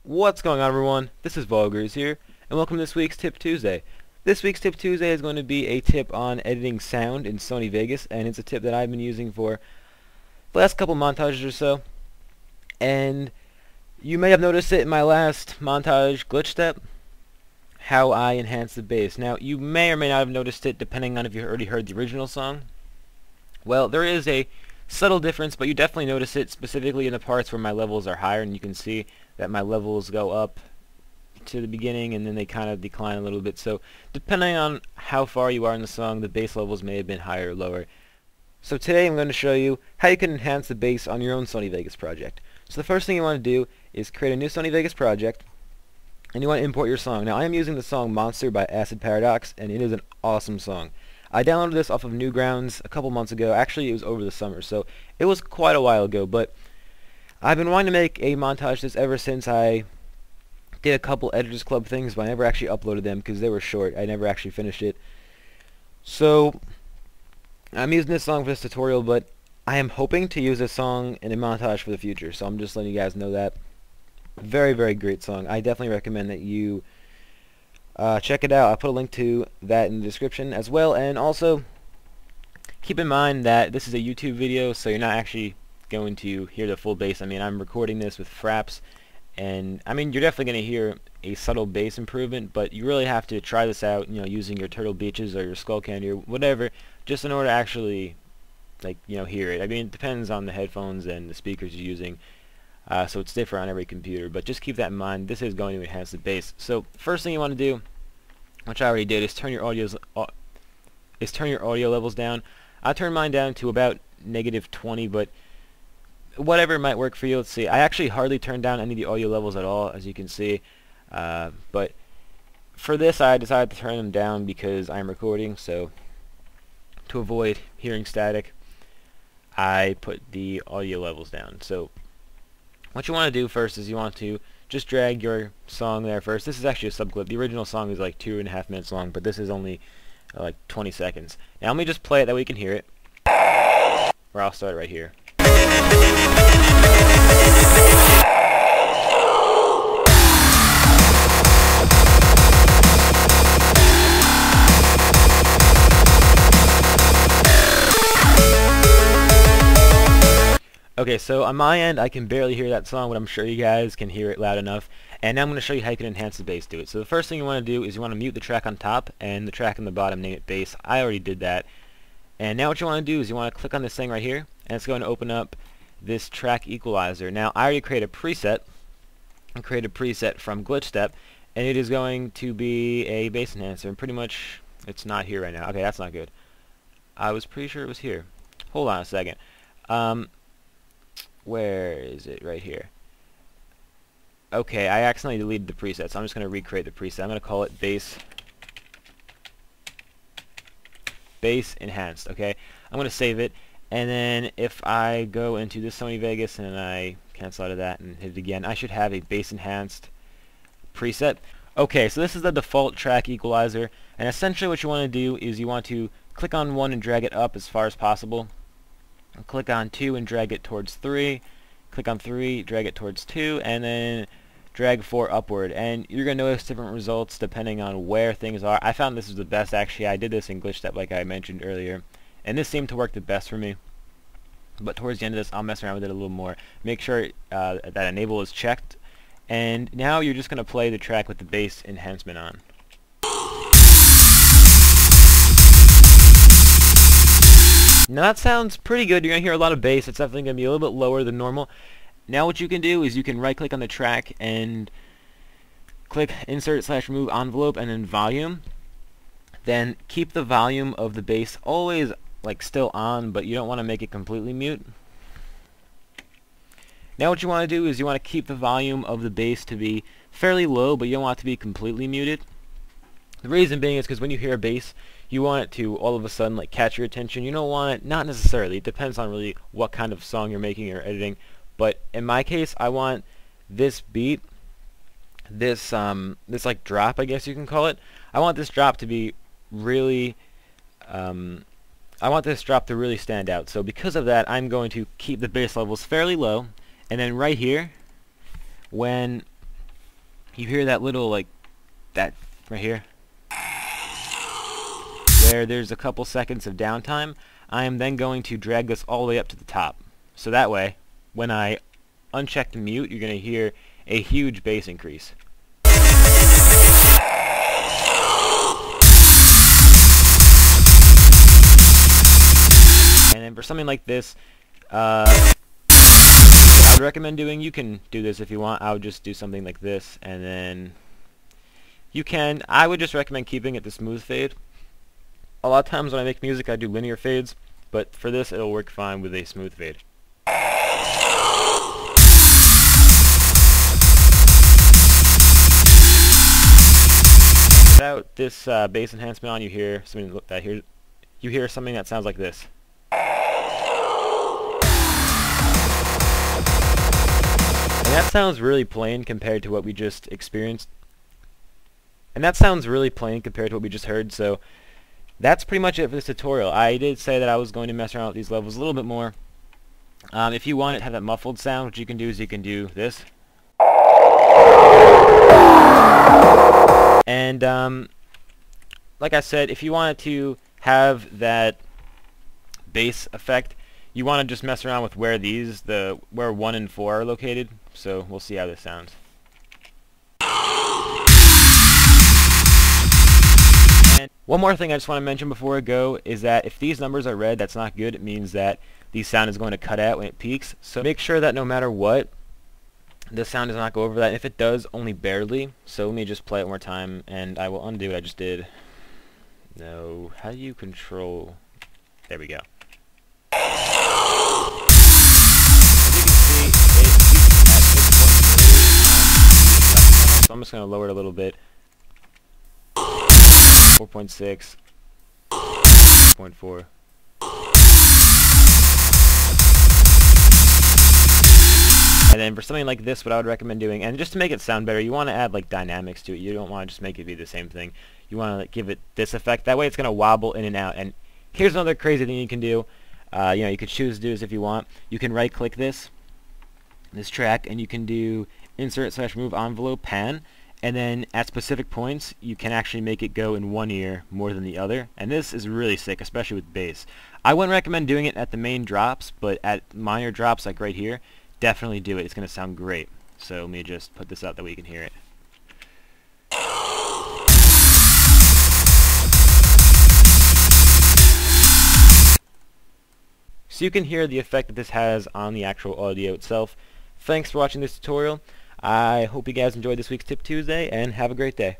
What's going on, everyone? This is Vulgars here, and welcome to this week's Tip Tuesday. This week's Tip Tuesday is going to be a tip on editing sound in Sony Vegas, and it's a tip that I've been using for the last couple montages or so. And you may have noticed it in my last montage glitch step, how I enhance the bass. Now, you may or may not have noticed it depending on if you already heard the original song. Well, there is a subtle difference, but you definitely notice it specifically in the parts where my levels are higher, and you can see that my levels go up to the beginning and then they kind of decline a little bit. So depending on how far you are in the song, the bass levels may have been higher or lower. So today I'm going to show you how you can enhance the bass on your own Sony Vegas project. So the first thing you want to do is create a new Sony Vegas project, and you want to import your song. Now I am using the song Monster by Acid Paradox, and it is an awesome song. I downloaded this off of Newgrounds a couple months ago. Actually, it was over the summer, so it was quite a while ago, but I've been wanting to make a montage this ever since I did a couple Editors Club things, but I never actually uploaded them because they were short. I never actually finished it. So I'm using this song for this tutorial, but I am hoping to use this song in a montage for the future, so I'm just letting you guys know that. Very, very great song. I definitely recommend that you check it out. I'll put a link to that in the description as well, and also keep in mind that this is a YouTube video, so you're not actually going to hear the full bass. I mean, I'm recording this with fraps, and I mean, you're definitely going to hear a subtle bass improvement, but you really have to try this out, you know, using your Turtle Beaches or your Skull Candy or whatever, just in order to actually, like, you know, hear it. I mean, it depends on the headphones and the speakers you're using, so it's different on every computer, but just keep that in mind. This is going to enhance the bass. So first thing you want to do, which I already did, is turn your audio levels down. I turned mine down to about -20, but whatever might work for you. Let's see. I actually hardly turned down any of the audio levels at all, as you can see. But for this, I decided to turn them down because I'm recording, so to avoid hearing static, I put the audio levels down. So what you want to do first is you want to just drag your song there first. This is actually a subclip. The original song is like 2.5 minutes long, but this is only like 20 seconds. Now let me just play it that we can hear it. Or I'll start it right here. Okay, so on my end, I can barely hear that song, but I'm sure you guys can hear it loud enough. And now I'm going to show you how you can enhance the bass to it. So the first thing you want to do is you want to mute the track on top, and the track on the bottom, name it bass. I already did that. And now what you want to do is you want to click on this thing right here, and it's going to open up this track equalizer. Now I already created a preset. I created a preset from Glitch Step, and it is going to be a bass enhancer. And pretty much, it's not here right now. Okay, that's not good. I was pretty sure it was here. Hold on a second. Where is it? Right here. Okay, I accidentally deleted the preset, so I'm just going to recreate the preset. I'm going to call it bass enhanced. Okay, I'm going to save it, and then if I go into this Sony Vegas and I cancel out of that and hit it again, I should have a bass enhanced preset. Okay, so this is the default track equalizer, and essentially what you want to do is you want to click on 1 and drag it up as far as possible. Click on 2 and drag it towards 3. Click on 3, drag it towards 2, and then drag 4 upward. And you're going to notice different results depending on where things are. I found this is the best, actually. I did this in Glitch Step like I mentioned earlier, and this seemed to work the best for me. But towards the end of this, I'll mess around with it a little more. Make sure that enable is checked. And now you're just going to play the track with the bass enhancement on. Now that sounds pretty good. You're going to hear a lot of bass. It's definitely going to be a little bit lower than normal. Now what you can do is you can right click on the track and click insert/remove envelope and then volume. Then keep the volume of the bass always like still on, but you don't want to make it completely mute. Now what you want to do is you want to keep the volume of the bass to be fairly low, but you don't want it to be completely muted. The reason being is because when you hear a bass, you want it to all of a sudden like catch your attention. You don't want it, not necessarily, it depends on really what kind of song you're making or editing, but in my case I want this beat, this like drop, I guess you can call it, I want this drop to be really I want this drop to really stand out. So because of that, I'm going to keep the bass levels fairly low, and then right here, when you hear that little, like, that right here, where there's a couple seconds of downtime. I am then going to drag this all the way up to the top. So that way, when I uncheck the mute, you're going to hear a huge bass increase. And then for something like this, I would recommend doing, you can do this if you want, I would just do something like this, and then I would just recommend keeping it the smooth fade. A lot of times when I make music I do linear fades, but for this it'll work fine with a smooth fade. Without this bass enhancement on, you hear something that sounds like this. And that sounds really plain compared to what we just experienced. And that sounds really plain compared to what we just heard, so that's pretty much it for this tutorial. I did say that I was going to mess around with these levels a little bit more. If you want it to have that muffled sound, what you can do is you can do this. And like I said, if you wanted to have that bass effect, you want to just mess around with where where 1 and 4 are located. So we'll see how this sounds. And one more thing I just want to mention before I go is that if these numbers are red, that's not good. It means that the sound is going to cut out when it peaks. So make sure that no matter what, the sound does not go over that. And if it does, only barely. So let me just play it one more time, and I will undo what I just did. No, how do you control? There we go. So I'm just going to lower it a little bit. 4.6, 4.4. And then for something like this, what I would recommend doing, and just to make it sound better, you want to add like dynamics to it. You don't want to just make it be the same thing. You want to like, give it this effect. That way it's going to wobble in and out. And here's another crazy thing you can do. You could choose to do this if you want. You can right-click this track, and you can do insert/move envelope pan, and then at specific points you can actually make it go in one ear more than the other, and this is really sick, especially with bass. I wouldn't recommend doing it at the main drops, but at minor drops like right here, definitely do it. It's going to sound great. So let me just put this out that way you can hear it. So you can hear the effect that this has on the actual audio itself. Thanks for watching this tutorial. I hope you guys enjoyed this week's Tip Tuesday, and have a great day.